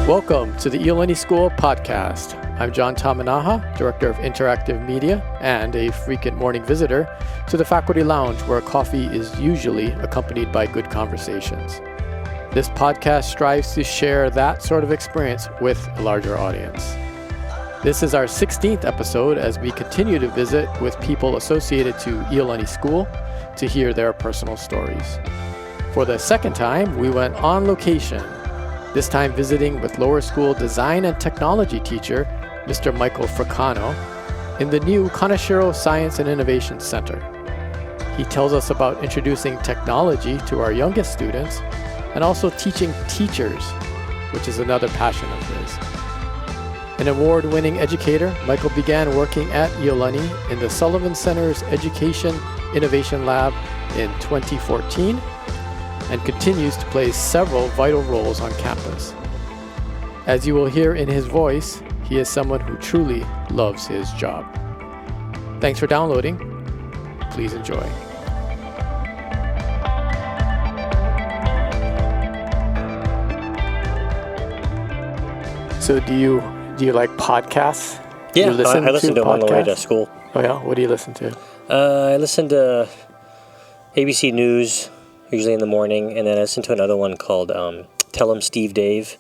Welcome to the Iolani School podcast. I'm John Tamanaha, Director of Interactive Media and a frequent morning visitor to the faculty lounge where coffee is usually accompanied by good conversations. This podcast strives to share that sort of experience with a larger audience. This is our 16th episode as we continue to visit with people associated to Iolani School to hear their personal stories. For the second time, we went on location, this time visiting with lower school design and technology teacher, Mr. Michael Fricano, in the new Kaneshiro Science Innovation Center. He tells us about introducing technology to our youngest students and also teaching teachers, which is another passion of his. An award-winning educator, Michael began working at Iolani in the Sullivan Center's Education Innovation Lab in 2014 and continues to play several vital roles on campus. As you will hear in his voice, he is someone who truly loves his job. Thanks for downloading. Please enjoy. So do you like podcasts? Yeah, I listen to them on the way to school. Oh yeah? What do you listen to? I listen to ABC News, usually in the morning, and then I listen to another one called Tell 'em Steve Dave.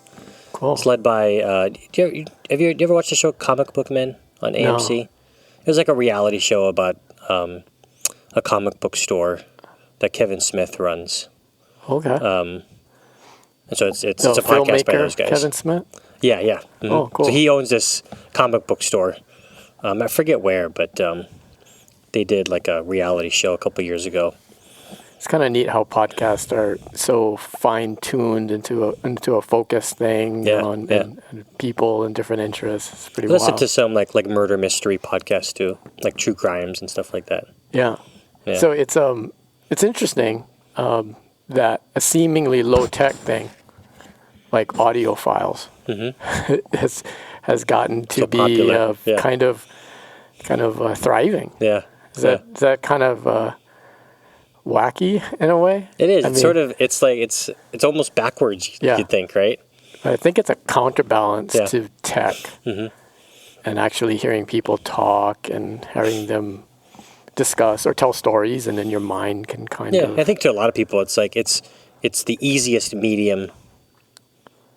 Cool. It's led by, have you ever watched the show Comic Book Men on AMC? No. It was like a reality show about a comic book store that Kevin Smith runs. Okay. And so it's a podcast by those guys. Kevin Smith? Yeah. Mm-hmm. Oh, cool. So he owns this comic book store. I forget where, but they did like a reality show a couple years ago. It's kind of neat how podcasts are so fine-tuned into a focused thing, and people and different interests. It's pretty wild. Listen to some like murder mystery podcasts too, like true crimes and stuff like that. Yeah. So it's interesting that a seemingly low-tech thing like audio files has gotten to be kind of thriving. Yeah. Is that kind of wacky in a way? It is. It's almost backwards, you'd think, right? I think it's a counterbalance to tech and actually hearing people talk and hearing them discuss or tell stories, and then your mind can kind of... Yeah, I think to a lot of people it's like it's the easiest medium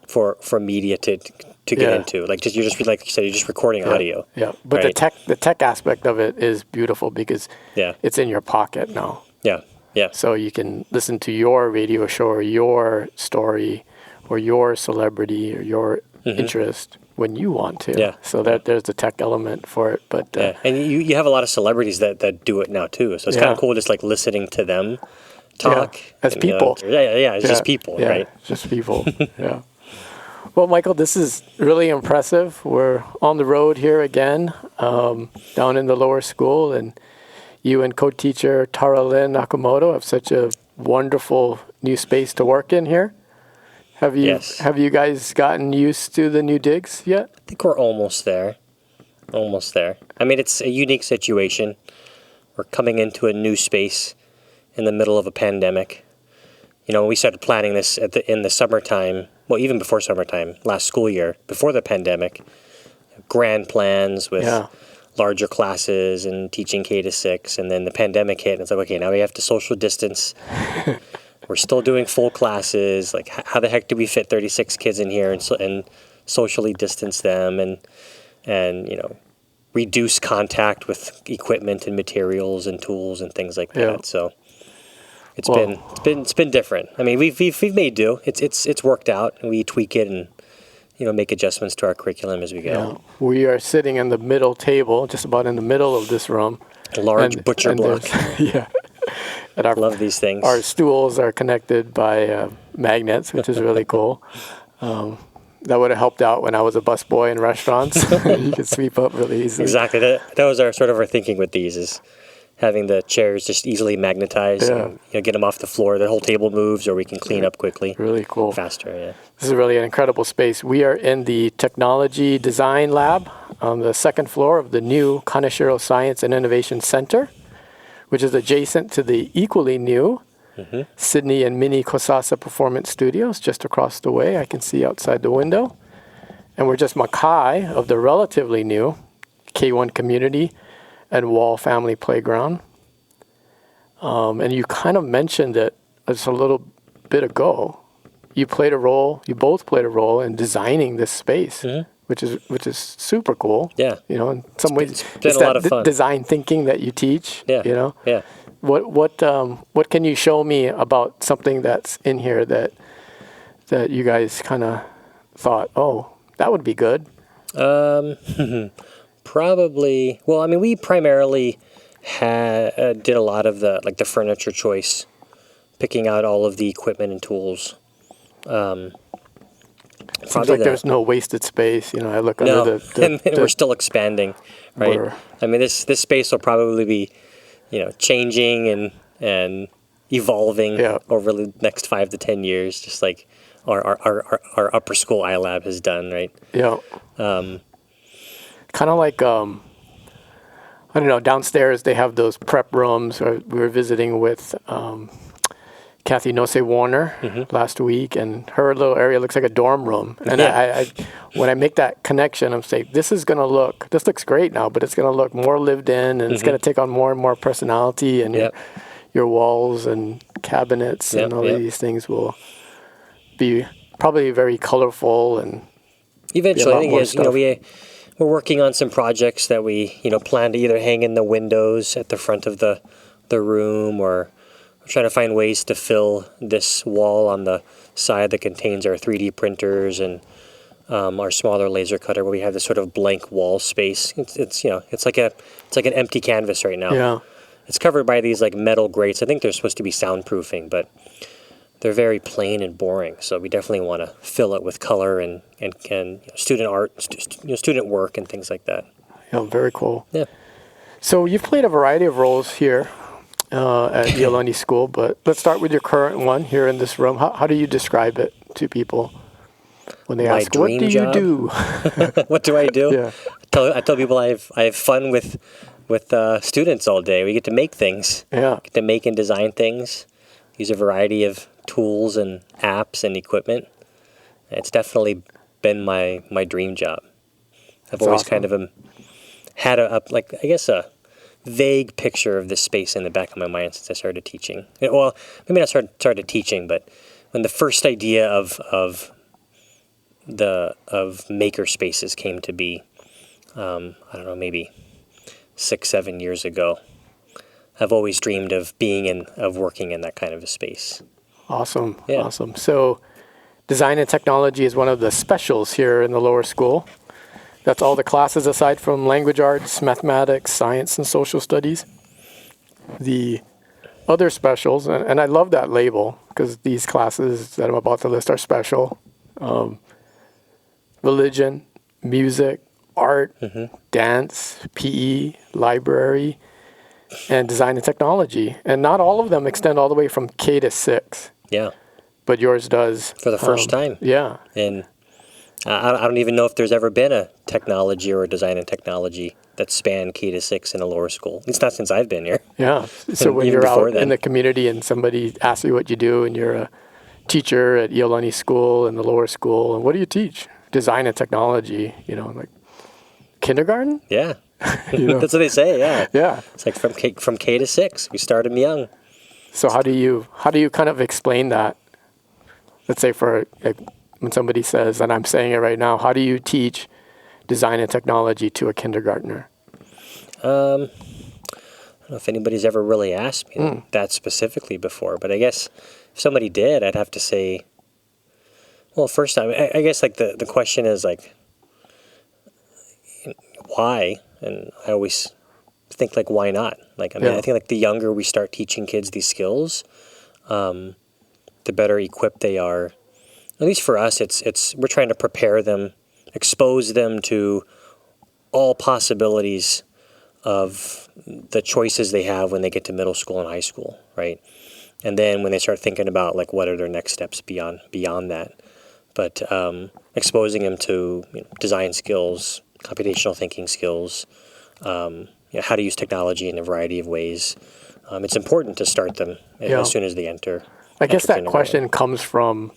for media to get into. Like you're just recording audio. Yeah, but right? the tech aspect of it is beautiful because it's in your pocket now. Yeah. So you can listen to your radio show or your story or your celebrity or your interest when you want to. Yeah. So there's the tech element for it. But and you have a lot of celebrities that do it now too. So it's kind of cool just like listening to them talk. As people. It's just people, right? Just people. Yeah. Well, Michael, this is really impressive. We're on the road here again, down in the lower school, and you and co-teacher Tara Lynn Nakamoto have such a wonderful new space to work in here. Have you guys gotten used to the new digs yet? I think we're almost there. I mean, it's a unique situation. We're coming into a new space in the middle of a pandemic. You know, we started planning this in the summertime, well, even before summertime, last school year, before the pandemic. Grand plans with larger classes and teaching K to 6, and then the pandemic hit, and it's like, okay, now we have to social distance. We're still doing full classes. Like, how the heck do we fit 36 kids in here and socially distance them and reduce contact with equipment and materials and tools and things like that. So it's been different. I mean, we've made do. It's worked out, and we tweak it and make adjustments to our curriculum as we go. Yeah. We are sitting in the middle table, just about in the middle of this room. A large butcher block. And I love these things. Our stools are connected by magnets, which is really cool. That would have helped out when I was a busboy in restaurants. You could sweep up really easily. Exactly. That was our thinking with these is having the chairs just easily magnetized, and, get them off the floor. The whole table moves, or we can clean up quickly. Really cool. Faster, This is really an incredible space. We are in the Technology Design Lab on the second floor of the new Kaneshiro Science and Innovation Center, which is adjacent to the equally new Sydney and Mini Kosasa Performance Studios just across the way. I can see outside the window. And we're just Mackay of the relatively new K1 community and Wall Family Playground. And you kind of mentioned it just a little bit ago. You both played a role in designing this space, which is super cool. Yeah. In some ways, it's been a lot of fun. Design thinking that you teach. Yeah. Yeah. What can you show me about something that's in here that you guys kind of thought, oh, that would be good? Probably. Well, I mean, we primarily did a lot of the furniture choice, picking out all of the equipment and tools. Seems like there's no wasted space. I look under and we're still expanding, right? I mean, this space will probably be, changing and evolving over the next 5 to 10 years, just like our upper school iLab has done, right? Yeah. Kind of like I don't know. Downstairs they have those prep rooms. We were visiting with Kathy Nose-Warner last week, and her little area looks like a dorm room. And I when I make that connection, I'm saying this looks great now, but it's going to look more lived in, and it's going to take on more and more personality, and your walls and cabinets and all of these things will be probably very colorful and eventually. I think we're working on some projects that we plan to either hang in the windows at the front of the room, or we're trying to find ways to fill this wall on the side that contains our 3D printers and our smaller laser cutter, where we have this sort of blank wall space. It's like an empty canvas right now. Yeah. It's covered by these like metal grates. I think they're supposed to be soundproofing, but they're very plain and boring. So we definitely want to fill it with color and student art, student work and things like that. Yeah, very cool. Yeah. So you've played a variety of roles here at Iolani School, but let's start with your current one here in this room. How do you describe it to people when they ask, "What do you do?" What do I do? Yeah. I tell people I have fun with students all day. We get to make things. Yeah. Get to make and design things. Use a variety of tools and apps and equipment. It's definitely been my dream job. I've always kind of had a vague picture of this space in the back of my mind since I started teaching. Well, maybe not started teaching, but when the first idea of maker spaces came to be, I don't know, maybe 6-7 years ago. I've always dreamed of working in that kind of a space. Awesome. Yeah. Awesome. So design and technology is one of the specials here in the lower school. That's all the classes aside from language arts, mathematics, science, and social studies. The other specials, and I love that label because these classes that I'm about to list are special. Religion, music, art, dance, PE, library, and design and technology. And not all of them extend all the way from K to 6. Yeah. But yours does. For the first time. Yeah. And I don't even know if there's ever been a technology or a design and technology that spanned K to 6 in a lower school. It's not since I've been here. Yeah. So when you're out in the community and somebody asks you what you do and you're a teacher at Iolani School in the lower school, and what do you teach? Design and technology, like kindergarten? Yeah. That's what they say, yeah. Yeah. It's like from K to 6. We start them young. So how do you kind of explain that? Let's say when somebody says, and I'm saying it right now, how do you teach design and technology to a kindergartner? I don't know if anybody's ever really asked me that specifically before, but I guess if somebody did, I'd have to say, well, first time, I guess like the question is like, why? And I always think like, why not? I think like the younger we start teaching kids these skills, the better equipped they are. At least for us, we're trying to prepare them, expose them to all possibilities of the choices they have when they get to middle school and high school, right? And then when they start thinking about like what are their next steps beyond that, but exposing them to design skills, computational thinking skills, how to use technology in a variety of ways. It's important to start them as soon as they enter. I guess that question comes from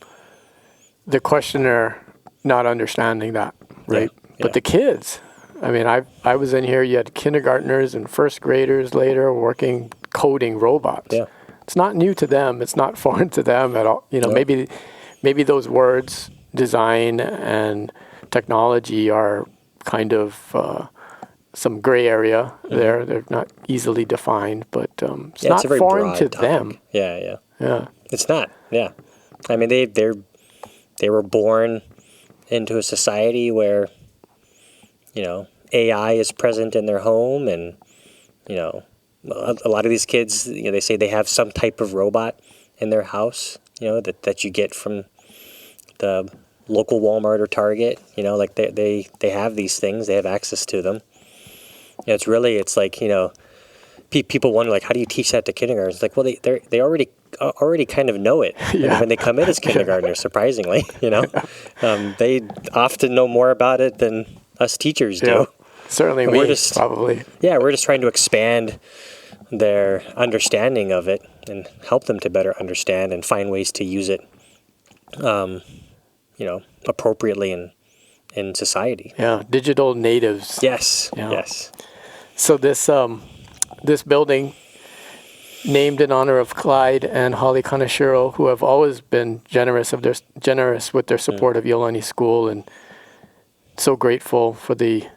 the questioner not understanding that, right? Yeah. But the kids, I mean, I was in here, you had kindergartners and first graders later working, coding robots. Yeah. It's not new to them. It's not foreign to them at all. You know, Nope. maybe those words, design and technology, are kind of some gray area there. They're not easily defined, but it's Yeah, not it's a very foreign broad to topic. them. Yeah. Yeah. It's not. Yeah. I mean, they were born into a society where, AI is present in their home, and a lot of these kids, they say they have some type of robot in their house, that you get from the local Walmart or Target. Like they have these things, they have access to them. It's like, people wonder, like, how do you teach that to kindergarten? It's like, well, they already kind of know it Yeah. when they come in as kindergartners. Surprisingly, they often know more about it than us teachers do. Yeah. Certainly And me, probably. Yeah, we're just trying to expand their understanding of it and help them to better understand and find ways to use it, appropriately in society. Yeah. Digital natives. Yes. Yeah. Yes. So this building, named in honor of Clyde and Holly Kaneshiro, who have always been generous with their support of Iolani School, and so grateful for the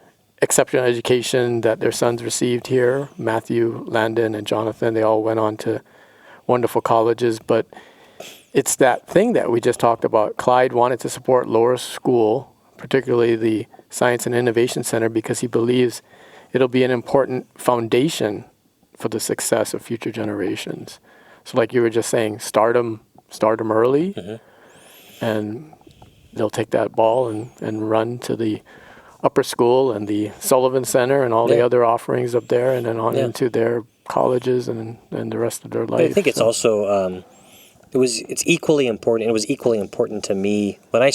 exceptional education that their sons received here. Matthew, Landon, and Jonathan, they all went on to wonderful colleges, but it's that thing that we just talked about. Clyde wanted to support Lower School, particularly the Science and Innovation Center, because he believes it'll be an important foundation for the success of future generations. So like you were just saying, start them early, and they'll take that ball and run to the upper school and the Sullivan Center and all the other offerings up there, and then on into their colleges and the rest of their life. But I think it's also it's equally important. It was equally important to me when I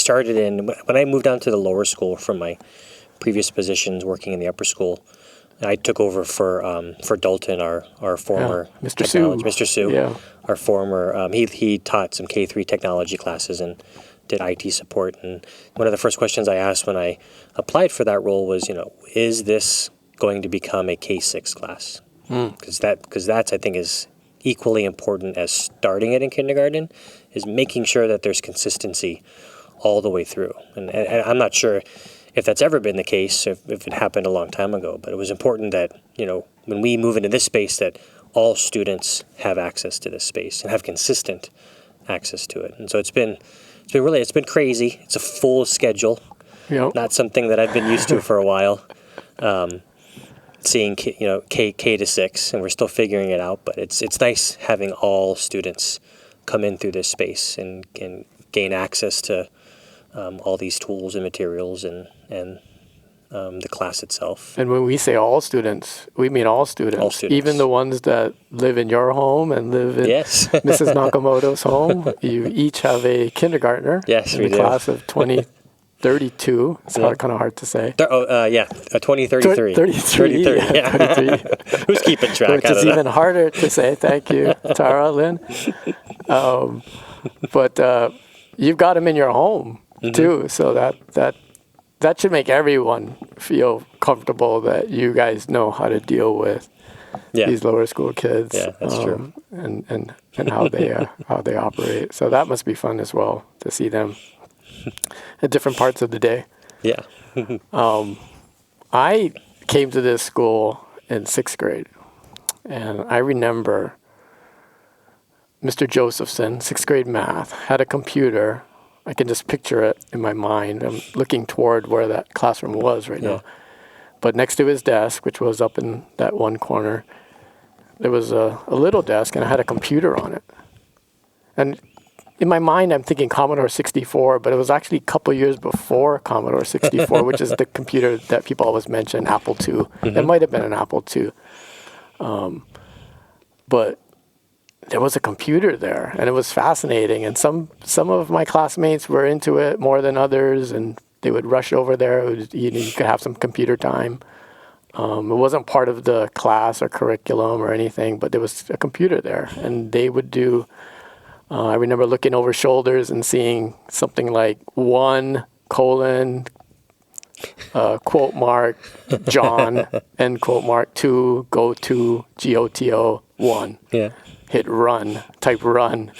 moved down to the lower school from my previous positions working in the upper school. I took over for Dalton, our former Mr. Sue. Mr. Sue, our former. He taught some K-3 technology classes and did IT support. And one of the first questions I asked when I applied for that role was, is this going to become a K-6 class? Because that's, I think, is equally important as starting it in kindergarten, is making sure that there's consistency all the way through. And I'm not sure if that's ever been the case, if it happened a long time ago, but it was important that, when we move into this space, that all students have access to this space and have consistent access to it. And so it's been crazy. It's a full schedule. Yep. Not something that I've been used to for a while. Seeing K to 6, and we're still figuring it out. But it's nice having all students come in through this space and gain access to all these tools and materials and the class itself. And when we say all students, we mean all students. All students. Even the ones that live in your home and live in Mrs. Nakamoto's home. You each have a kindergartner in the class of 2032. It's kind of hard to say. 2033. 33. Yeah, 33. Who's keeping track? Which is even harder to say. Thank you, Tara, Lynn. But you've got them in your home too, so that should make everyone feel comfortable that you guys know how to deal with these lower school kids. Yeah, that's true. And how they operate. So that must be fun as well to see them at different parts of the day. Yeah. I came to this school in 6th grade, and I remember Mr. Josephson, 6th grade math, had a computer. I can just picture it in my mind. I'm looking toward where that classroom was right now. But next to his desk, which was up in that one corner, there was a little desk, and it had a computer on it. And in my mind, I'm thinking Commodore 64, but it was actually a couple years before Commodore 64, which is the computer that people always mention, Apple II. It might have been an Apple II. But there was a computer there, and it was fascinating. And some of my classmates were into it more than others, and they would rush over there. You could have some computer time. It wasn't part of the class or curriculum or anything, but there was a computer there, and they would do. I remember looking over shoulders and seeing something like 1 colon, quote mark, John, end quote mark, 2, go to, GOTO, 1. Yeah. Hit run, type run.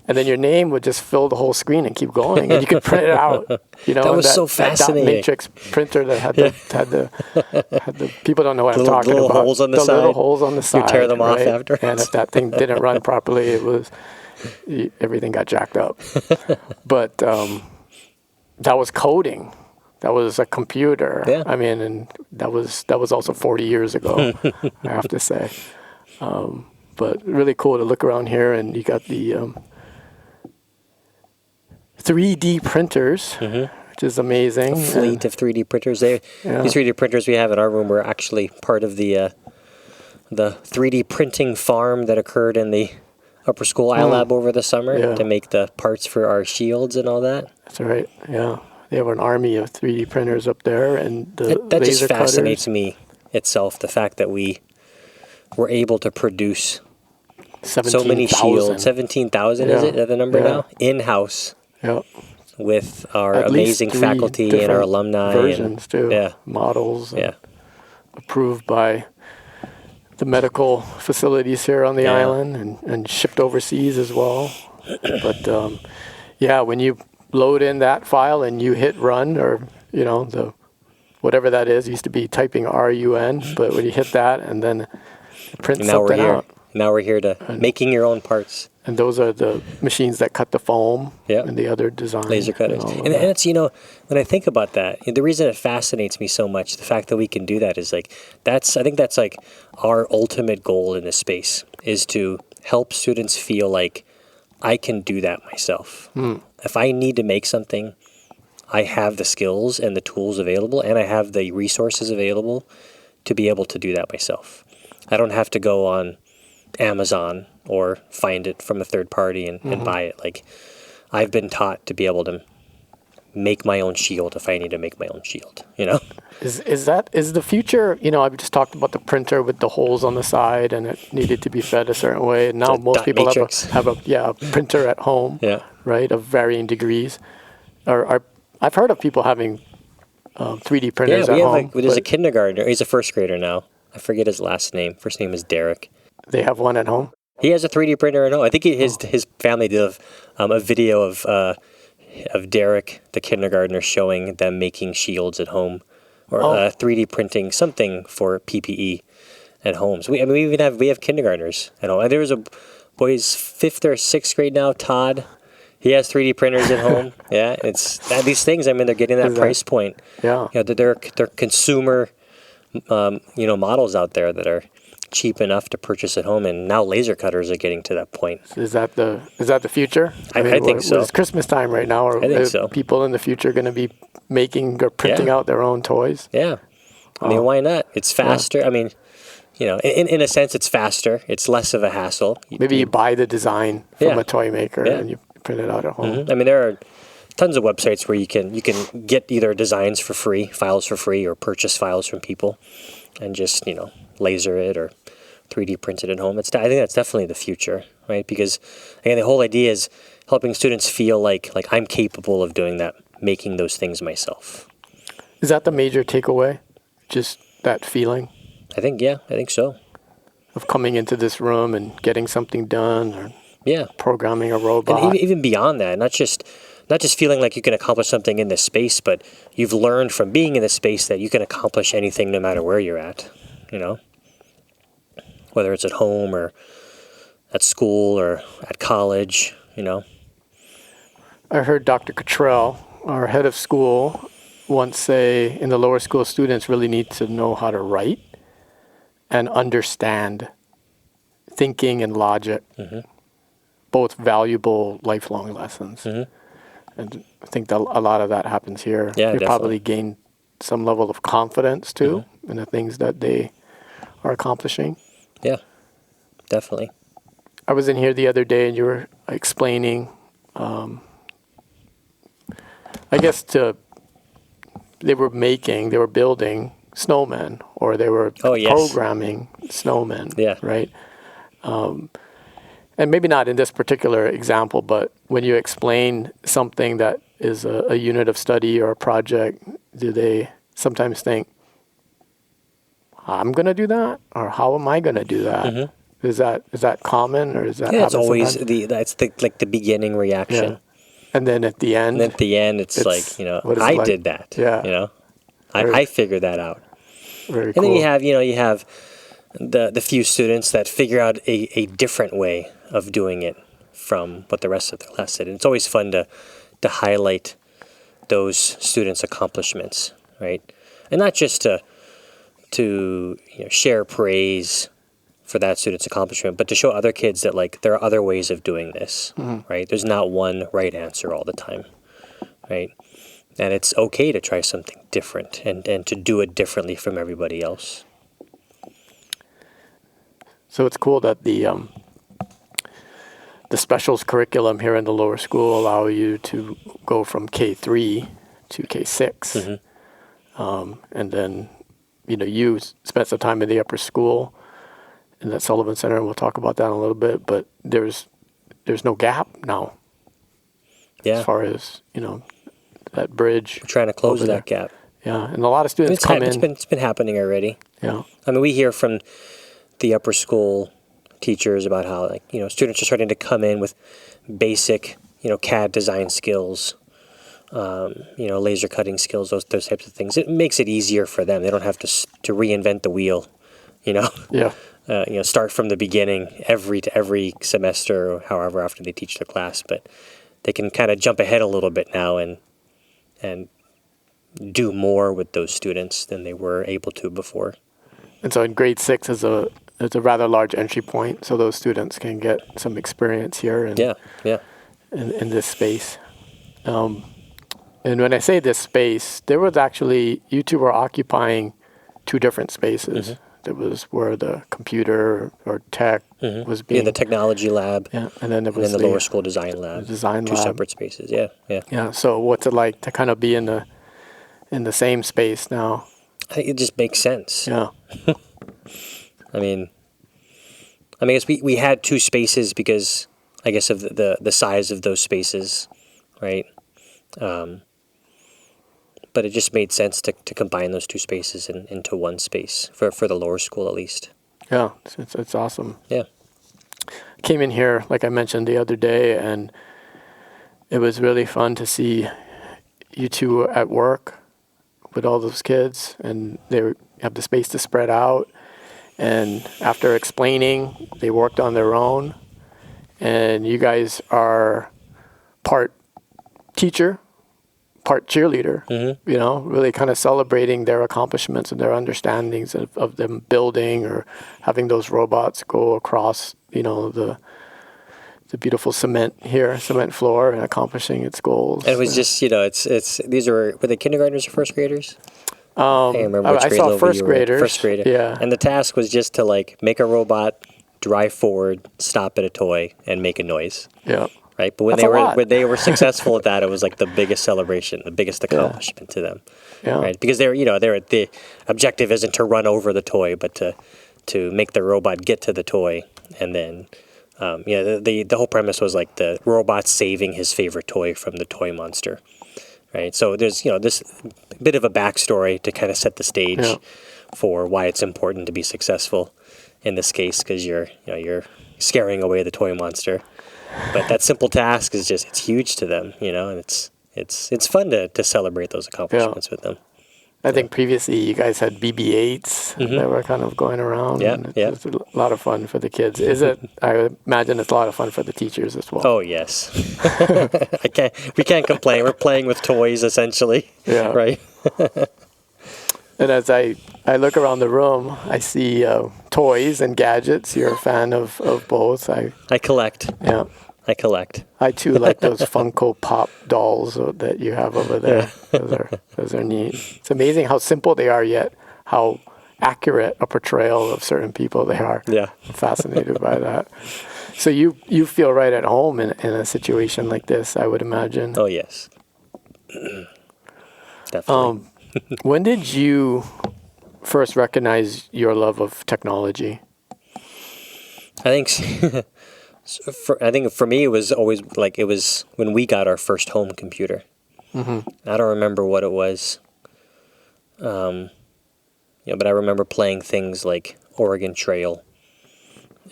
And then your name would just fill the whole screen and keep going, and you could print it out. You know, That was so that dot fascinating. matrix printer that had the people don't know what I'm talking little about. holes on the side. Little holes on the side. tear them off right? afterwards. And if that thing didn't run properly, everything got jacked up. But that was coding. That was a computer. Yeah. I mean, and that was also 40 years ago, I have to say. But really cool to look around here, and you got the 3D printers, which is amazing. A fleet of 3D printers. These 3D printers we have in our room were actually part of the 3D printing farm that occurred in the upper school iLab over the summer to make the parts for our shields and all that. That's right. Yeah, they have an army of 3D printers up there, and that just laser fascinates cutters. me itself. The fact that we were able to produce so many shields, 17,000 is it the number now, in-house. Yeah. With our At amazing least 3 faculty and our different alumni. Versions too. Yeah. Models. Yeah. Approved by the medical facilities here on the island and shipped overseas as well. But when you load in that file and you hit run, or the whatever that is, it used to be typing RUN, but when you hit that and then it prints something out. Now we're here to making your own parts. And those are the machines that cut the foam and the other designs. Laser cutters. And it's, when I think about that, the reason it fascinates me so much, the fact that we can do that is I think that's like our ultimate goal in this space, is to help students feel like I can do that myself. If I need to make something, I have the skills and the tools available, and I have the resources available to be able to do that myself. I don't have to go on Amazon or find it from a third party and buy it. Like, I've been taught to be able to make my own shield if I need to make my own shield, Is the future, I've just talked about the printer with the holes on the side and it needed to be fed a certain way. And now most people have a printer at home, right, of varying degrees. I've heard of people having 3D printers at home. There's a kindergartner. He's a first grader now. I forget his last name. First name is Derek. They have one at home? He has a 3D printer at home. I think his family did a video of Derek, the kindergartner, showing them making shields at home, or 3D printing something for PPE at home. So we have kindergartners at home. There was a boy, he's 5th or 6th grade now, Todd. He has 3D printers at home. Yeah, it's these things. They're getting that price point. Yeah, they're consumer, models out there that are cheap enough to purchase at home, and now laser cutters are getting to that point. Is that the future? I think so. It's Christmas time right now. Or I think so. People in the future going to be making or printing out their own toys? Yeah. Why not? It's faster. Yeah. In a sense, it's faster. It's less of a hassle. Maybe you buy the design from a toy maker and you print it out at home. Mm-hmm. There are tons of websites where you can get either designs for free, files for free, or purchase files from people, and just laser it or 3D print it at home. I think that's definitely the future, right? Because again, the whole idea is helping students feel like I'm capable of doing that, making those things myself. Is that the major takeaway? Just that feeling? I think so. Of coming into this room and getting something done, or programming a robot. And even beyond that, not just feeling like you can accomplish something in this space, but you've learned from being in this space that you can accomplish anything no matter where you're at, whether it's at home or at school or at college, I heard Dr. Cottrell, our head of school, once say in the lower school, students really need to know how to write and understand thinking and logic, both valuable lifelong lessons. And I think that a lot of that happens here. Yeah, they definitely. probably gain some level of confidence too in the things that they are accomplishing. Yeah, definitely. I was in here the other day and you were explaining, I guess they were building snowmen, or they were programming snowmen, right? And maybe not in this particular example, but when you explain something that is a unit of study or a project, do they sometimes think, I'm going to do that? Or how am I going to do that? Mm-hmm. Is that common, or is that Yeah, it's happen always sometimes? that's the beginning reaction. Yeah. And then at the end, And at the end, it's like, what is it I like? did that. Yeah. I figured that out. Very And cool. then you have the few students that figure out a different way of doing it from what the rest of the class did. And it's always fun to highlight those students' accomplishments, right? And not just to share praise for that student's accomplishment, but to show other kids that like there are other ways of doing this, right? There's not one right answer all the time, right? And it's okay to try something different and to do it differently from everybody else. So it's cool that the specials curriculum here in the lower school allow you to go from K3 to K6. And then, you spent some time in the upper school in that Sullivan Center, and we'll talk about that in a little bit, but there's no gap now. Yeah. As far as, that bridge. We're trying to close that gap. Yeah. And a lot of students come in. It's been happening already. Yeah. I mean, we hear from the upper school teachers about how students are starting to come in with basic CAD design skills, laser cutting skills, those types of things. It makes it easier for them. They don't have to reinvent the wheel, Yeah. Start from the beginning every semester or however after they teach the class, but they can kind of jump ahead a little bit now and do more with those students than they were able to before. And so in grade 6 is a rather large entry point, so those students can get some experience here in this space. And when I say this space, there was actually, you two were occupying two different spaces. There was where the computer or tech was being... the technology lab. Yeah, and then there was the lower school design lab. The design two lab. Separate spaces, yeah. Yeah, so what's it like to kind of be in the same space now? I think it just makes sense. Yeah. I mean, I guess we had two spaces because, I guess, of the size of those spaces, right? But it just made sense to combine those two spaces into one space for the lower school at least. Yeah, it's awesome. Yeah. Came in here, like I mentioned the other day, and it was really fun to see you two at work with all those kids, and they have the space to spread out. And after explaining, they worked on their own. And you guys are part teacher, part cheerleader, really kind of celebrating their accomplishments and their understandings of them building or having those robots go across, the beautiful cement floor and accomplishing its goals. And it was just, were they kindergartners or first graders? I can't remember which I grade saw level first you were at. graders. First grader. Yeah. And the task was just to make a robot drive forward, stop at a toy, and make a noise. Yeah. Right, but when they were successful at that, it was like the biggest celebration, the biggest accomplishment to them. Yeah. Right, because the objective isn't to run over the toy, but to make the robot get to the toy, and then the whole premise was like the robot saving his favorite toy from the toy monster. Right, so there's this bit of a backstory to kind of set the stage for why it's important to be successful in this case, because you're scaring away the toy monster. But that simple task is it's huge to them, and it's fun to celebrate those accomplishments with them. I think previously you guys had BB-8s that were kind of going around. It's a lot of fun for the kids. I imagine it's a lot of fun for the teachers as well. Oh, yes. We can't complain. We're playing with toys, essentially. Yeah. Right? And as I look around the room, I see toys and gadgets. You're a fan of both. I collect. Yeah. I collect. I too like those Funko Pop dolls that you have over there. Those are neat. It's amazing how simple they are, yet how accurate a portrayal of certain people they are. Yeah. I'm fascinated by that. So you feel right at home in a situation like this, I would imagine. Oh, yes. Definitely. When did you first recognize your love of technology? I think for me it was always it was when we got our first home computer. I don't remember what it was. But I remember playing things like Oregon Trail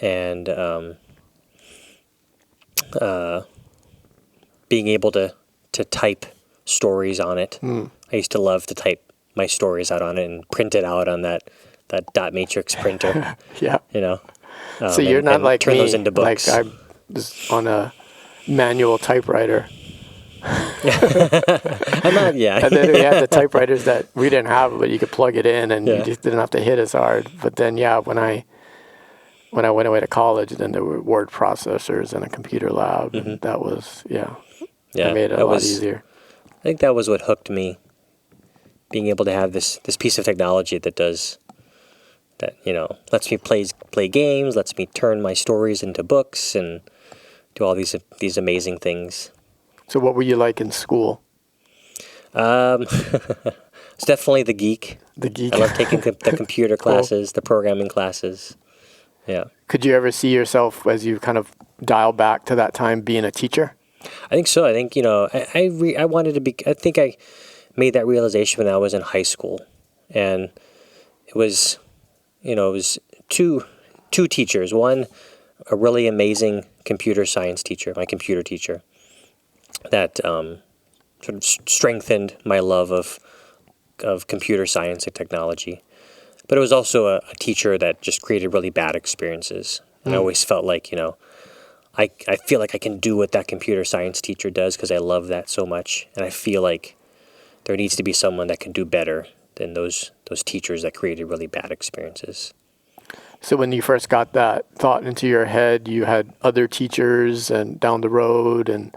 and being able to type stories on it. I used to love to type my stories out on it and print it out on that dot matrix printer. Yeah. So you're and, not and like turn me. those into books. Like I was on a manual typewriter. I'm not, yeah. And then we had the typewriters that we didn't have, but you could plug it in and you just didn't have to hit as hard. But then, when I went away to college, then there were word processors and a computer lab. And that was, that made it a lot easier. I think that was what hooked me, being able to have this piece of technology that lets me play games, lets me turn my stories into books and do all these amazing things. So what were you like in school? It's definitely the geek. The geek. I love taking the computer classes, the programming classes. Yeah. Could you ever see yourself, as you kind of dial back to that time, being a teacher? I think so. I think, I wanted to be, I think I made that realization when I was in high school. And it was two teachers. One, a really amazing computer science teacher, my computer teacher, that sort of strengthened my love of computer science and technology. But it was also a teacher that just created really bad experiences. And I always felt like, I feel like I can do what that computer science teacher does because I love that so much. And I feel like there needs to be someone that can do better than those teachers that created really bad experiences. So when you first got that thought into your head, you had other teachers and down the road and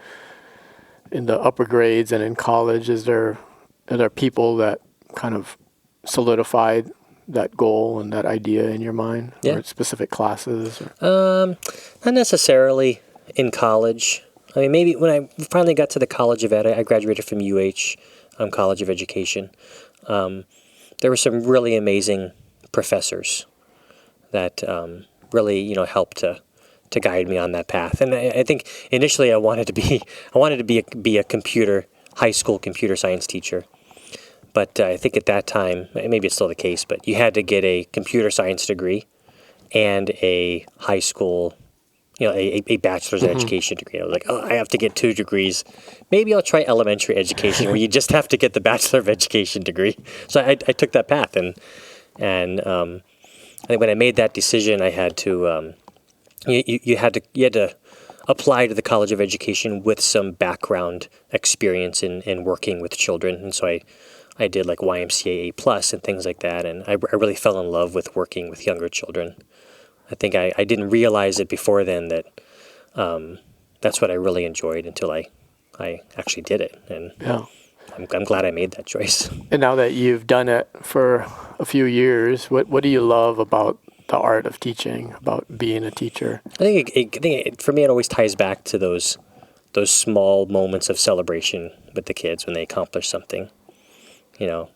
in the upper grades and in college, are there people that kind of solidified that goal and that idea in your mind? Yeah. Or specific classes? Not necessarily in college. I mean, maybe when I finally got to the College of Ed, I graduated from UH, College of Education. There were some really amazing professors that really, helped to guide me on that path. And I think initially I wanted to be a high school computer science teacher. But I think at that time, maybe it's still the case, but you had to get a computer science degree and a high school, a bachelor's education degree. I was like, I have to get 2 degrees. Maybe I'll try elementary education where you just have to get the Bachelor of Education degree. So I took that path. And I think when I made that decision, I had to, you had to apply to the College of Education with some background experience in working with children. And so I did like YMCA A+ and things like that. And I really fell in love with working with younger children. I think I didn't realize it before then that that's what I really enjoyed until I actually did it. And I'm glad I made that choice. And now that you've done it for a few years, what do you love about the art of teaching, about being a teacher? I think for me it always ties back to those small moments of celebration with the kids when they accomplish something. I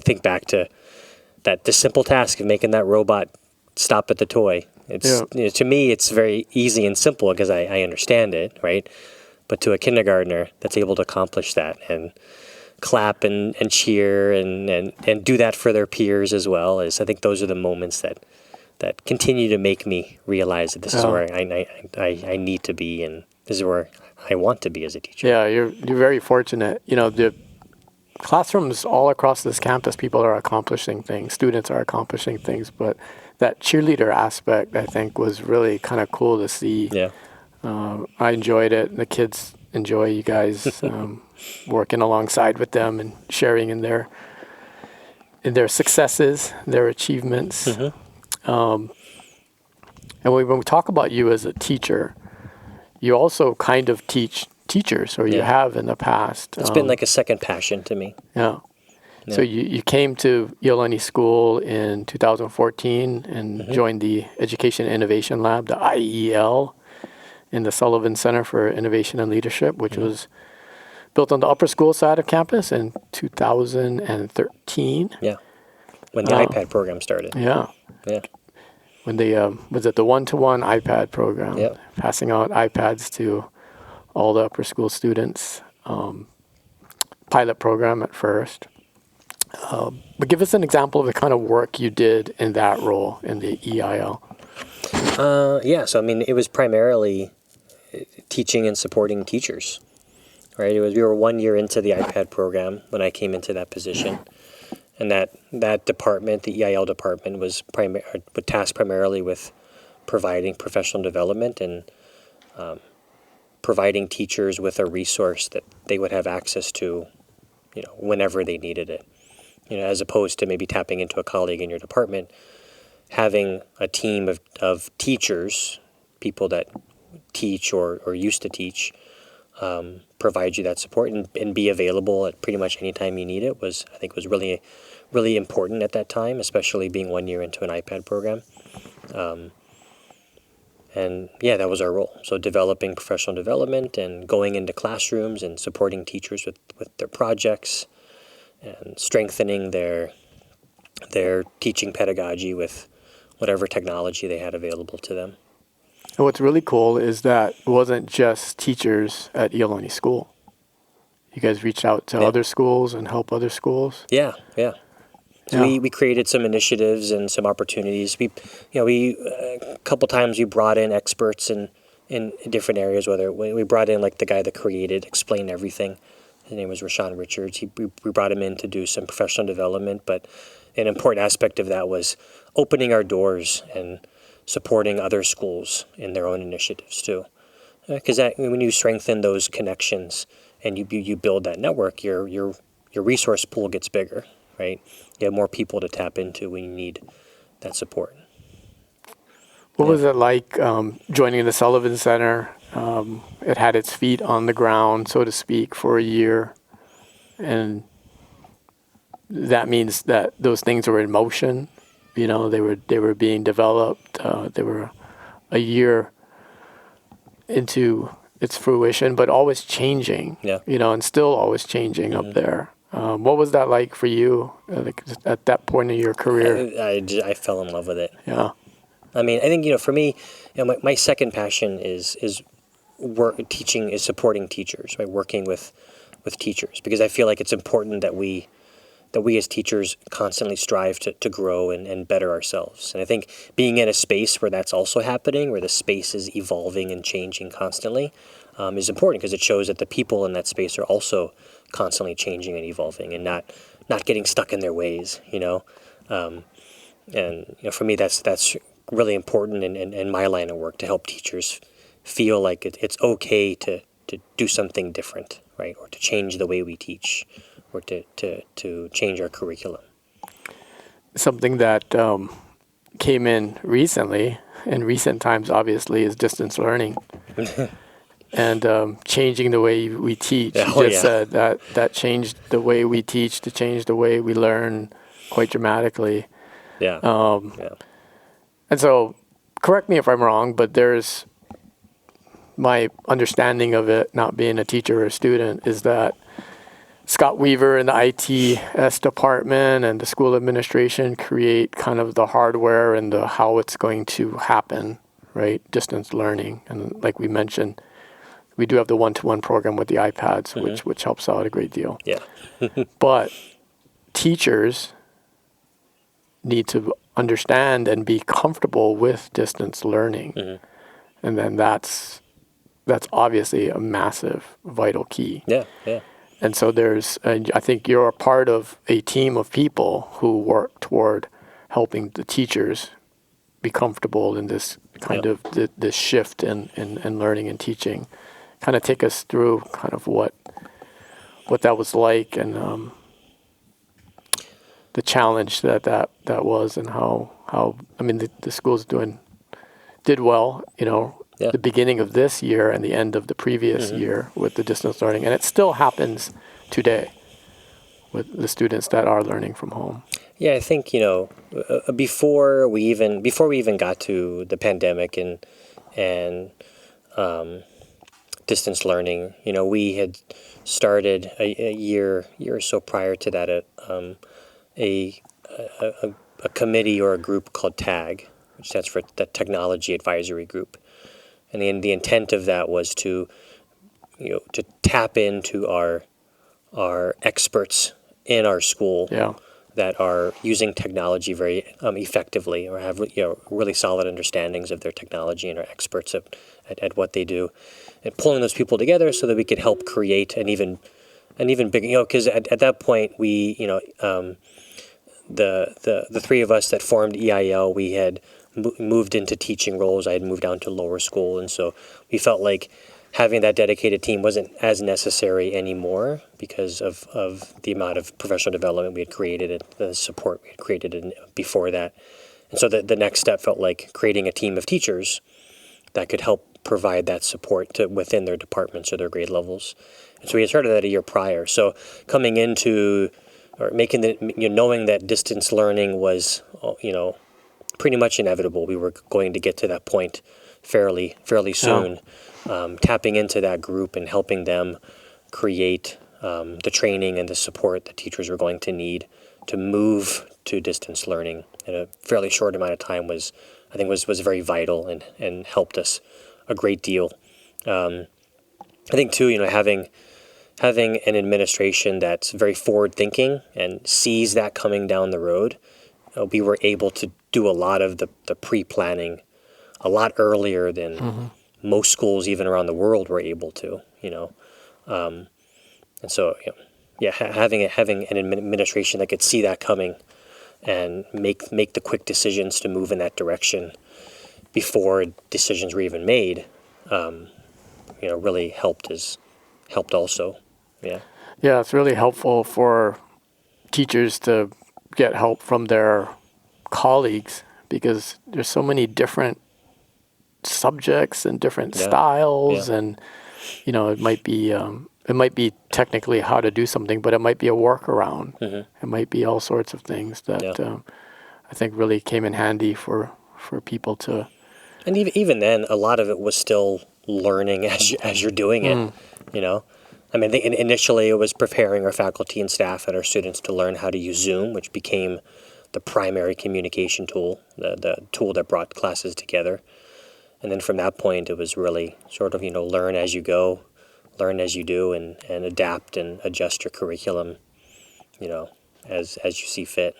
think back to the simple task of making that robot stop at the toy. It's to me it's very easy and simple because I understand it, right? But to a kindergartner that's able to accomplish that and clap and cheer and do that for their peers as well, I think those are the moments that continue to make me realize that this is where I need to be and this is where I want to be as a teacher. Yeah, you're very fortunate. The classrooms all across this campus, people are accomplishing things, students are accomplishing things, but that cheerleader aspect, I think, was really kind of cool to see. Yeah. I enjoyed it. The kids enjoy you guys working alongside with them and sharing in their successes, their achievements. And when we talk about you as a teacher, you also kind of teach teachers, or you have in the past. It's been like a second passion to me. Yeah. So you came to Iolani School in 2014 and joined the Education Innovation Lab, the IEL, in the Sullivan Center for Innovation and Leadership, which was built on the upper school side of campus in 2013. Yeah. When the iPad program started. Yeah. Yeah. When they, was it the one-to-one iPad program? Yep. Passing out iPads to all the upper school students. pilot program at first. But give us an example of the kind of work you did in that role in the EIL. Yeah, so I mean, it was primarily teaching and supporting teachers, right? We were 1 year into the iPad program when I came into that position, and that department, the EIL department, was tasked primarily with providing professional development and providing teachers with a resource that they would have access to, whenever they needed it. As opposed to maybe tapping into a colleague in your department, having a team of teachers, people that teach or used to teach, provide you that support and be available at pretty much any time you need it I think was really, really important at that time, especially being 1 year into an iPad program. And yeah, that was our role. So developing professional development and going into classrooms and supporting teachers with their projects and strengthening their teaching pedagogy with whatever technology they had available to them. And what's really cool is that it wasn't just teachers at Iolani School. You guys reached out to other schools and help other schools? Yeah. So we created some initiatives and some opportunities. We a couple times we brought in experts in different areas, whether we brought in like the guy that created Explain Everything. His name was Rashawn Richards. We brought him in to do some professional development, but an important aspect of that was opening our doors and supporting other schools in their own initiatives too. Because when you strengthen those connections and you build that network, your resource pool gets bigger, right? You have more people to tap into when you need that support. What was it like joining the Sullivan Center? It had its feet on the ground, so to speak, for a year. And that means that those things were in motion. They were being developed. They were a year into its fruition, but always changing. Yeah. And still always changing up there. What was that like for you at that point in your career? I fell in love with it. Yeah. I mean, I think, for me, my second passion is teaching, is supporting teachers, right? Working with teachers, because I feel like it's important that we as teachers constantly strive to grow and better ourselves. And I think being in a space where that's also happening, where the space is evolving and changing constantly, is important, because it shows that the people in that space are also constantly changing and evolving and not getting stuck in their ways, And for me, that's really important in my line of work, to help teachers feel like it's okay to do something different, right? Or to change the way we teach, or to change our curriculum. Something that came in recent times, obviously, is distance learning. And changing the way we teach. You just said that changed the way we teach, to change the way we learn quite dramatically. Yeah. And so, correct me if I'm wrong, but there's my understanding of it, not being a teacher or a student, is that Scott Weaver and the ITS department and the school administration create kind of the hardware and how it's going to happen, right? Distance learning. And like we mentioned, we do have the one-to-one program with the iPads, which helps out a great deal. Yeah. But teachers need to understand and be comfortable with distance learning. And then that's obviously a massive, vital key. Yeah. And so I think you're a part of a team of people who work toward helping the teachers be comfortable in this kind of this shift in learning and teaching. Kind of take us through kind of what that was like, and the challenge that was, and how I mean the schools did well, the beginning of this year and the end of the previous year with the distance learning, and it still happens today with the students that are learning from home. Yeah, I think before we even got to the pandemic and distance learning, we had started a year or so prior to that a committee or a group called TAG, which stands for the Technology Advisory Group. And the intent of that was to tap into our are experts in our school that are using technology very effectively, or have really solid understandings of their technology and are experts at what they do, and pulling those people together so that we could help create an even bigger, because at that point we, the three of us that formed EIL, we had moved into teaching roles. I had moved down to lower school, and so we felt like having that dedicated team wasn't as necessary anymore because of the amount of professional development we had created and the support we had created before that. And so the next step felt like creating a team of teachers that could help provide that support within their departments or their grade levels. And so we had started that a year prior. So coming into, or making knowing that distance learning was, pretty much inevitable. We were going to get to that point fairly soon. Tapping into that group and helping them create the training and the support that teachers were going to need to move to distance learning in a fairly short amount of time was very vital and helped us a great deal. I think too, having an administration that's very forward thinking and sees that coming down the road, we were able to do a lot of the pre-planning a lot earlier than most schools even around the world were able to, and so having an administration that could see that coming and make the quick decisions to move in that direction before decisions were even made, really helped also. Yeah, it's really helpful for teachers to get help from their colleagues because there's so many different subjects and different styles, and it might be technically how to do something, but it might be a workaround. It might be all sorts of things that I think really came in handy for people to. And even then, a lot of it was still learning as you're doing it. I mean, initially it was preparing our faculty and staff and our students to learn how to use Zoom, which became the primary communication tool, the tool that brought classes together. And then from that point, it was really sort of, learn as you go, learn as you do, and adapt and adjust your curriculum, as you see fit.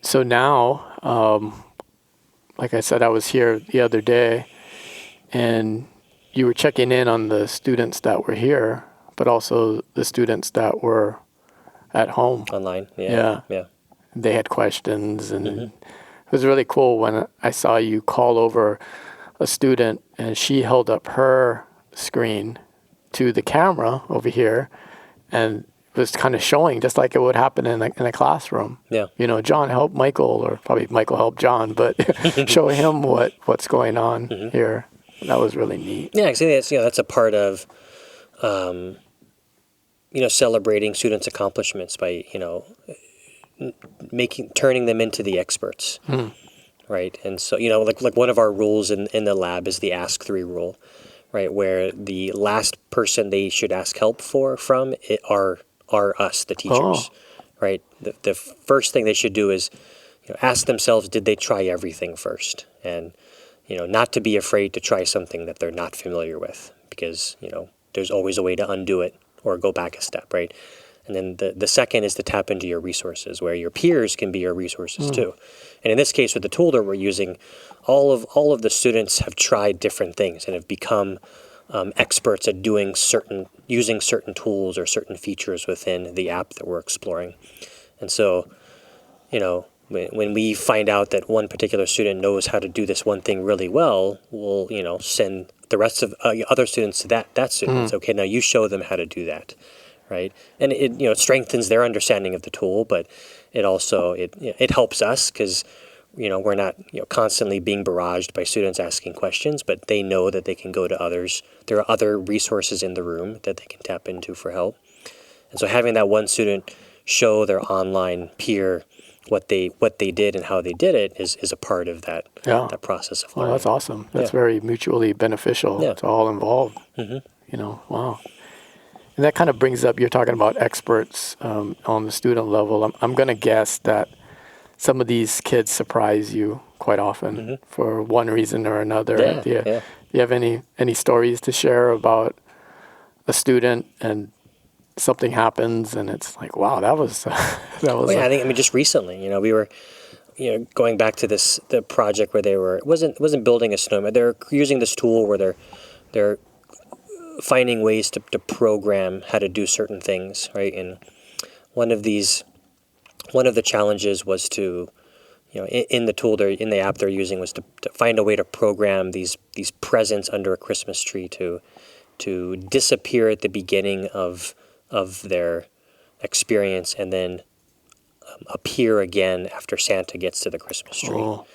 So now, like I said, I was here the other day, and you were checking in on the students that were here, but also the students that were at home. Online, yeah. They had questions, and it was really cool when I saw you call over a student, and she held up her screen to the camera over here, and was kind of showing just like it would happen in a classroom. Yeah. John helped Michael, or probably Michael helped John, but show him what's going on here. That was really neat. Yeah, actually, that's a part of, celebrating students' accomplishments by, turning them into the experts, right? And so, like one of our rules in the lab is the Ask 3 rule, right? Where the last person they should ask help from are us, the teachers, right? The first thing they should do is, ask themselves, did they try everything first? And not to be afraid to try something that they're not familiar with, because, there's always a way to undo it or go back a step, right? And then the second is to tap into your resources, where your peers can be your resources too. And in this case, with the tool that we're using, all of the students have tried different things and have become experts at using certain tools or certain features within the app that we're exploring. And so, when we find out that one particular student knows how to do this one thing really well, we'll, send the rest of other students to that student. Okay, now you show them how to do that, right? And it strengthens their understanding of the tool, but it also it helps us because we're not constantly being barraged by students asking questions, but they know that they can go to others. There are other resources in the room that they can tap into for help. And so having that one student show their online peer what they did and how they did it is a part of that process of learning. Well, that's awesome. That's very mutually beneficial to all involved. Wow. And that kind of brings up, you're talking about experts on the student level. I'm going to guess that some of these kids surprise you quite often for one reason or another. Do you have any stories to share about a student and something happens and it's like, wow, that was that was. Well, yeah, I mean, just recently, we were, going back to the project where it wasn't building a snowman. They're using this tool where they're finding ways to program how to do certain things, right? And one of the challenges was to, in the tool in the app they're using was to find a way to program these presents under a Christmas tree to disappear at the beginning of their experience and then appear again after Santa gets to the Christmas tree. Oh.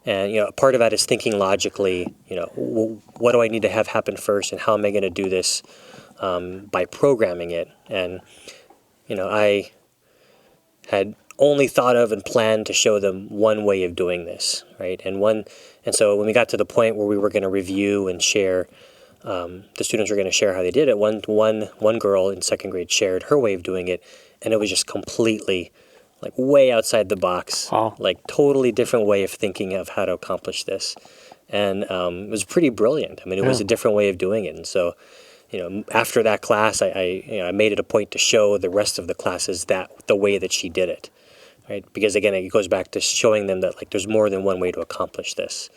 And part of that is thinking logically. What do I need to have happen first, and how am I going to do this by programming it? And I had only thought of and planned to show them one way of doing this, right? And so when we got to the point where we were going to review and share, the students were going to share how they did it. One girl in second grade shared her way of doing it, and it was just completely like way outside the box, Wow. like totally different way of thinking of how to accomplish this. And it was pretty brilliant. I mean, it was a different way of doing it. And so, after that class, I made it a point to show the rest of the classes the way that she did it, right? Because again, it goes back to showing them that like there's more than one way to accomplish this,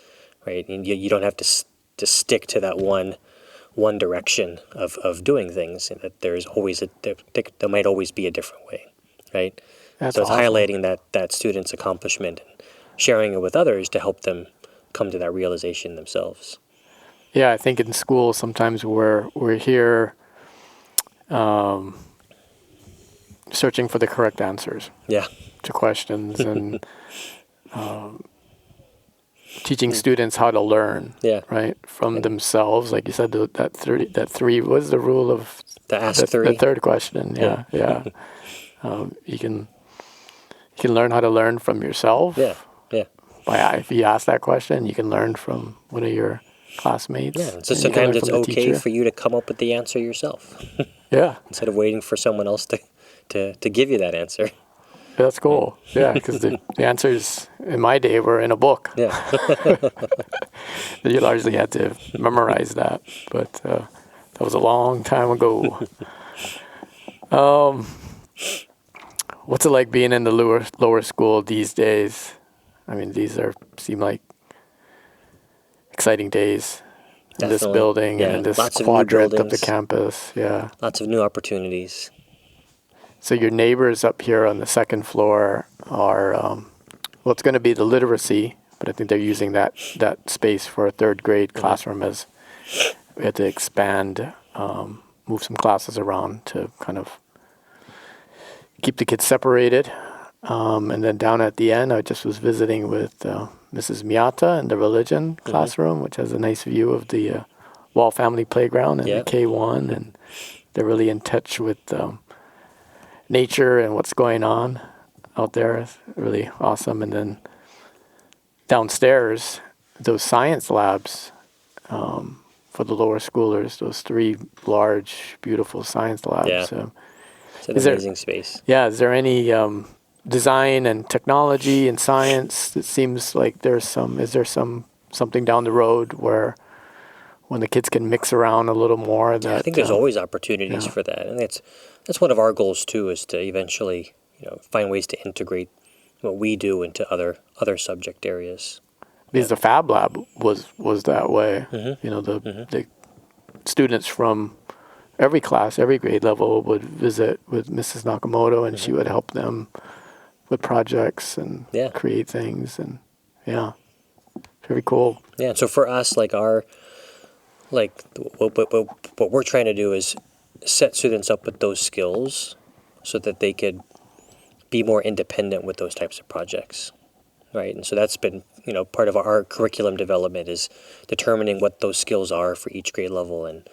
right? And you don't have to stick to that one direction of doing things. And that there's always there might always be a different way, right? That's So it's awesome. highlighting that student's accomplishment and sharing it with others to help them come to that realization themselves. Yeah, I think in school sometimes we're here searching for the correct answers Yeah. to questions and teaching students how to learn, Yeah. right, from themselves. Like you said, that three was the rule of The ask three. the third question. Yeah, yeah. You can learn how to learn from yourself. Yeah. Yeah. If you ask that question, you can learn from one of your classmates. Yeah. So and you can learn sometimes it's from the okay teacher. for you to come up with the answer yourself Yeah, instead of waiting for someone else to give you that answer. that's cool. Yeah, because the answers in my day were in a book. Yeah. You largely had to memorize that, but that was a long time ago. What's it like being in the lower school these days? I mean, seem like exciting days in this Definitely. building Yeah, and in this lots of new quadrant of the buildings. campus. Yeah. Lots of new opportunities. So your neighbors up here on the second floor are, it's going to be the literacy, but I think they're using that space for a third grade classroom as we had to expand, move some classes around to kind of keep the kids separated. And then down at the end, I just was visiting with Mrs. Miata in the religion classroom, which has a nice view of the Wall Family Playground and the K1. And they're really in touch with nature and what's going on out there. It's really awesome. And then downstairs, those science labs for the lower schoolers, those 3 large, beautiful science labs. Yeah. So, It's an Is there- amazing space. yeah, is there any design and technology and science? It seems like is there something down the road where when the kids can mix around a little more? I think there's always opportunities for that, and that's one of our goals too, is to eventually find ways to integrate what we do into other subject areas. Because the Fab Lab was that way. The students from every class, every grade level would visit with Mrs. Nakamoto, and she would help them with projects and create things, and very cool. Yeah, and so for us, what we're trying to do is set students up with those skills so that they could be more independent with those types of projects, right? And so that's been part of our curriculum development, is determining what those skills are for each grade level, and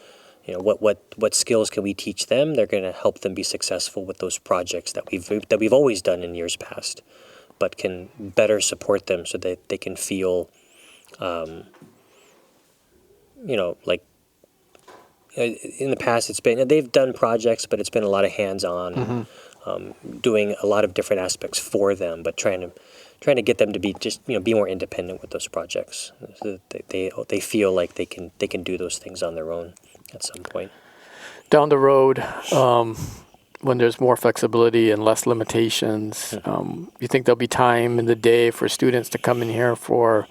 what skills can we teach them. They're going to help them be successful with those projects that we've always done in years past, but can better support them so that they can feel in the past they've done projects, but it's been a lot of hands-on, doing a lot of different aspects for them, but trying to get them to be more independent with those projects, so that they feel like they can do those things on their own at some point. Down the road, when there's more flexibility and less limitations, you think there'll be time in the day for students to come in here for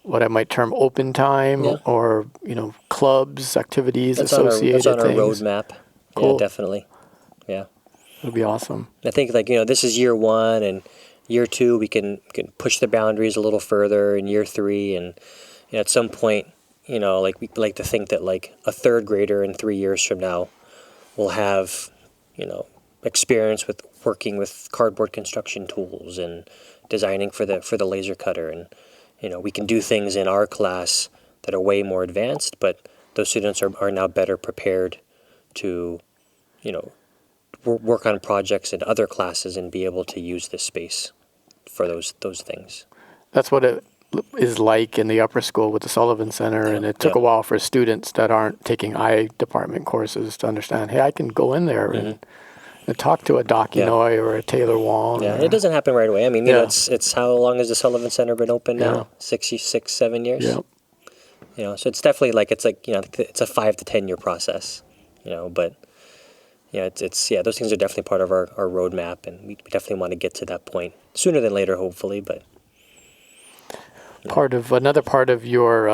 what I might term open time or, clubs, activities, associated that's on our things? roadmap. Cool. Yeah, definitely. Yeah. It'll be awesome. I think this is year 1, and year 2 we can push the boundaries a little further, in year 3, and at some point, we like to think that like a third grader in 3 years from now will have, experience with working with cardboard construction tools and designing for the laser cutter, and we can do things in our class that are way more advanced, but those students are now better prepared to, work on projects in other classes and be able to use this space for those things. That's what it is like in the upper school with the Sullivan Center, and it took a while for students that aren't taking I department courses to understand, hey, I can go in there and talk to a Doc Inoue or a Taylor Wong. Yeah, it doesn't happen right away. I mean, it's how long has the Sullivan Center been open now? 6, 7 years? Yeah. So it's definitely it's a 5 to 10 year process, but it's those things are definitely part of our roadmap, and we definitely want to get to that point sooner than later, hopefully, but another part of your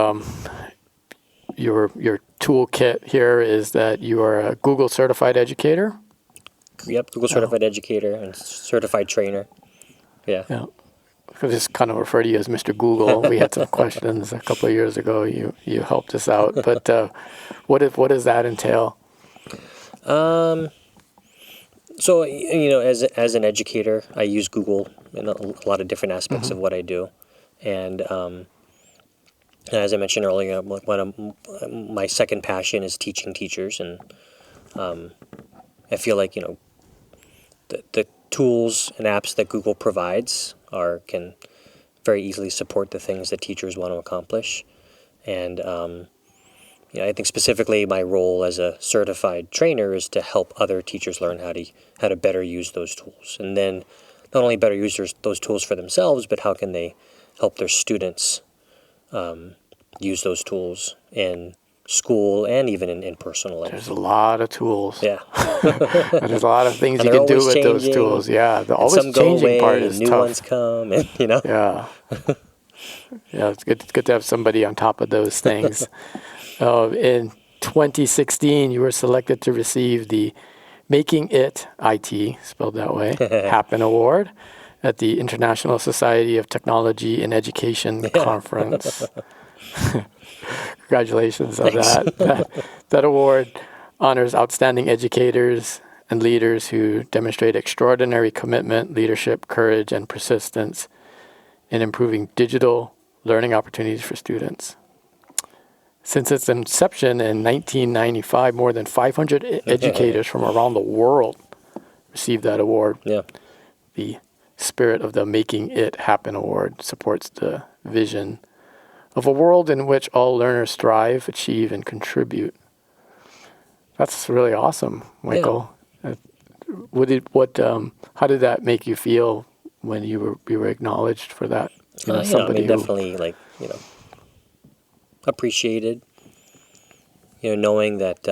toolkit here is that you are a Google certified educator. Yep, Google certified educator and certified trainer. Yeah. Yeah. I just kind of refer to you as Mr. Google. We had some questions a couple of years ago. You helped us out, but what does that entail? So as an educator, I use Google in a lot of different aspects of what I do. And as I mentioned earlier, my second passion is teaching teachers, and I feel like the tools and apps that Google provides can very easily support the things that teachers want to accomplish. And I think specifically my role as a certified trainer is to help other teachers learn how to better use those tools, and then not only better use those tools for themselves, but how can they help their students use those tools in school and even in personal life. There's a lot of tools. Yeah. There's a lot of things you can do with those tools. Yeah. The always changing part is new tough. Ones come, and Yeah. Yeah, it's good to have somebody on top of those things. In 2016, you were selected to receive the Making It, IT, spelled that way, Happen Award at the International Society of Technology in Education Conference. Congratulations on that. That award honors outstanding educators and leaders who demonstrate extraordinary commitment, leadership, courage, and persistence in improving digital learning opportunities for students. Since its inception in 1995, more than 500 educators from around the world received that award. Yeah. The spirit of the Making It Happen Award supports the vision of a world in which all learners thrive, achieve, and contribute. That's really awesome, Michael. Yeah. How did that make you feel when you were acknowledged for that? Definitely appreciated. Knowing that.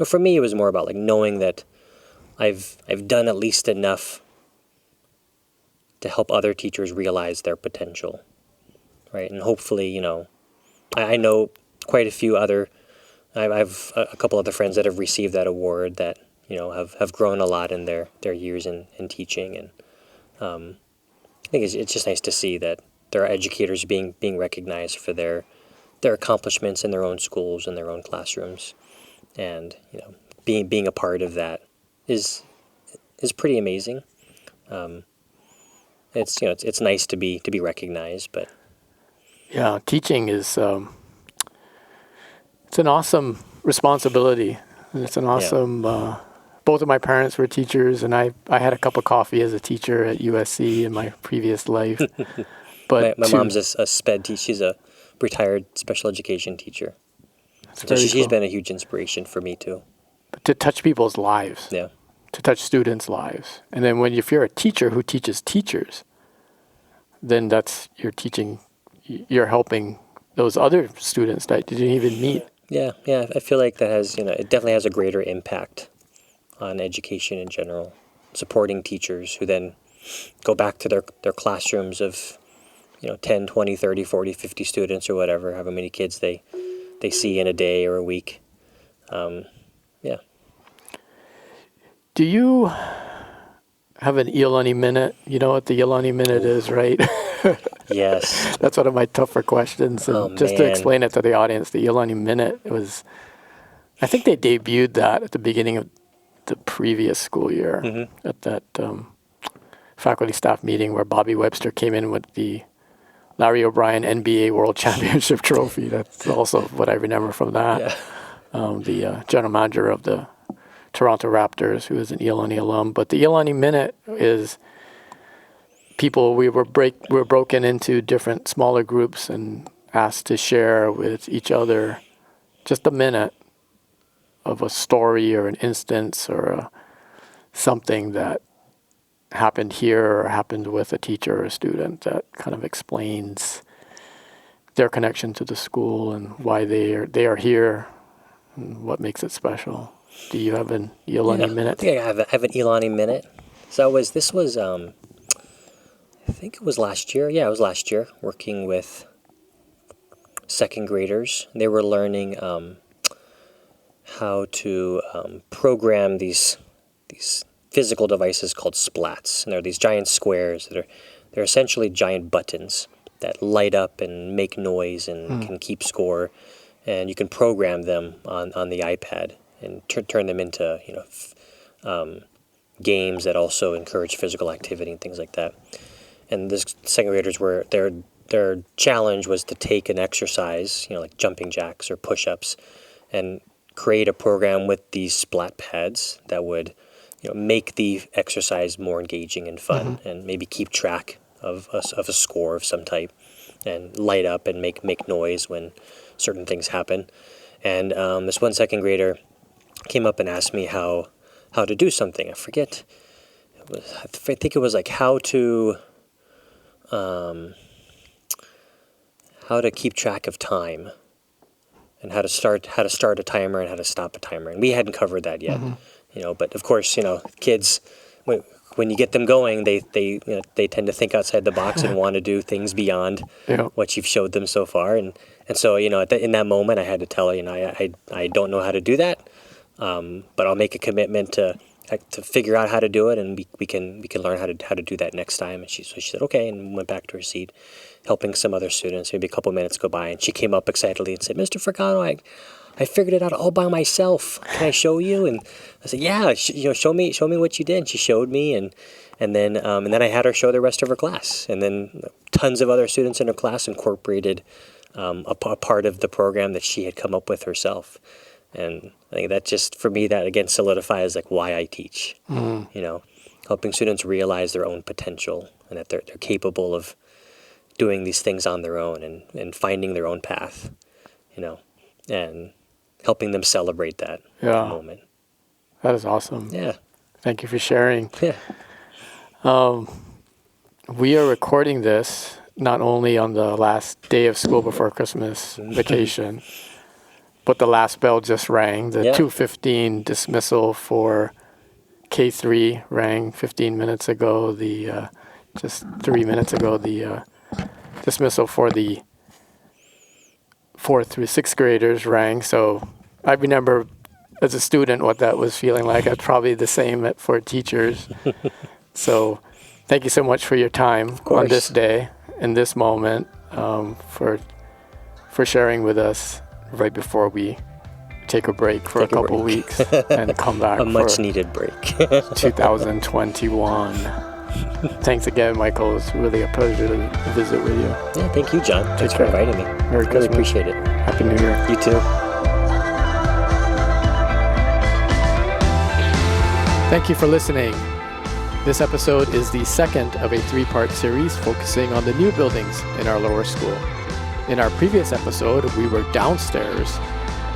For me, it was more about knowing that I've done at least enough to help other teachers realize their potential, right? And hopefully, I know quite a few other. I've a couple other friends that have received that award that have grown a lot in their years in teaching, and I think it's just nice to see that there are educators being recognized for their accomplishments in their own schools and their own classrooms, and being a part of that is pretty amazing. It's nice to be recognized, but yeah, teaching is it's an awesome responsibility. It's an awesome. Both of my parents were teachers, and I had a cup of coffee as a teacher at USC in my previous life. But my mom's a SPED teacher. She's a retired special education teacher. So she's been a huge inspiration for me too. But to touch people's lives. Yeah. To touch students' lives. And then if you're a teacher who teaches teachers, then you're helping those other students that you didn't even meet. Yeah. I feel like that has, it definitely has a greater impact on education in general, supporting teachers who then go back to their classrooms of 10, 20, 30, 40, 50 students or whatever, however many kids they see in a day or a week. Yeah. Do you have an Iolani minute? You know what the Iolani minute is, right? Yes. That's one of my tougher questions. And just to explain it to the audience, the Iolani minute was, I think they debuted that at the beginning of the previous school year at that faculty staff meeting where Bobby Webster came in with the Larry O'Brien NBA World Championship trophy. That's also what I remember from that. Yeah. The general manager of the Toronto Raptors, who is an Iolani alum. But the Iolani minute is people, we were broken into different smaller groups and asked to share with each other just a minute of a story or an instance or something that happened here or happened with a teacher or a student that kind of explains their connection to the school and why they are here and what makes it special. Do you have an Iolani minute? I think I have an Iolani minute. So this was I think it was last year. Yeah, it was last year, working with second graders. They were learning how to program these physical devices called splats. And they're these giant squares they're essentially giant buttons that light up and make noise and can keep score. And you can program them on the iPad and turn them into games that also encourage physical activity and things like that. And the second graders their challenge was to take an exercise, like jumping jacks or push-ups, and create a program with these splat pads that would make the exercise more engaging and fun, and maybe keep track of a score of some type, and light up and make noise when certain things happen. And this one second grader came up and asked me how to do something. I forget. I think it was like how to keep track of time, and how to start a timer and how to stop a timer. And we hadn't covered that yet. But of course, kids, when you get them going, they tend to think outside the box and want to do things beyond what you've showed them so far. And so, in that moment, I had to tell her, I don't know how to do that, but I'll make a commitment to figure out how to do it, and we can learn how to do that next time. And she said okay, and went back to her seat, helping some other students. Maybe a couple minutes go by, and she came up excitedly and said, "Mr. Fricano, I figured it out all by myself. Can I show you?" And I said, "Yeah, show me what you did." And she showed me, and then I had her show the rest of her class, and then tons of other students in her class incorporated a part of the program that she had come up with herself. And I think that just, for me, that again solidifies like why I teach. Helping students realize their own potential and that they're capable of doing these things on their own and finding their own path. And helping them celebrate that moment. That is awesome. Yeah. Thank you for sharing. Yeah. We are recording this not only on the last day of school before Christmas vacation, but the last bell just rang. The 2:15 dismissal for K3 rang 15 minutes ago. Just 3 minutes ago, the dismissal for the 4th through 6th graders rang. So I remember as a student what that was feeling like. It's probably the same for teachers. So thank you so much for your time on this day, in this moment, for sharing with us right before we take a break for a couple weeks and come back a much needed break. 2021. Thanks again, Michael. It's really a pleasure to visit with you. Yeah, thank you, John. Thanks for inviting me. Merry Christmas. Really appreciate it. Happy New Year. You too. Thank you for listening. This episode is the second of a 3-part series focusing on the new buildings in our lower school. In our previous episode, we were downstairs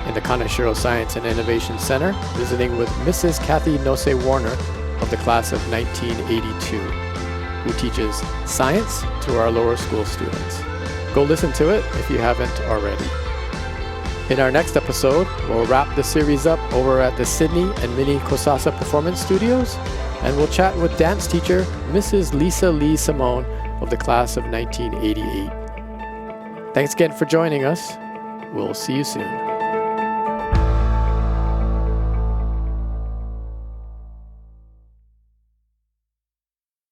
in the Kaneshiro Science and Innovation Center, visiting with Mrs. Kathy Nose-Warner of the class of 1982, who teaches science to our lower school students. Go listen to it if you haven't already. In our next episode, we'll wrap the series up over at the Sydney and Minnie Kosasa Performance Studios, and we'll chat with dance teacher Mrs. Lisa Lee Simone of the class of 1988. Thanks again for joining us. We'll see you soon.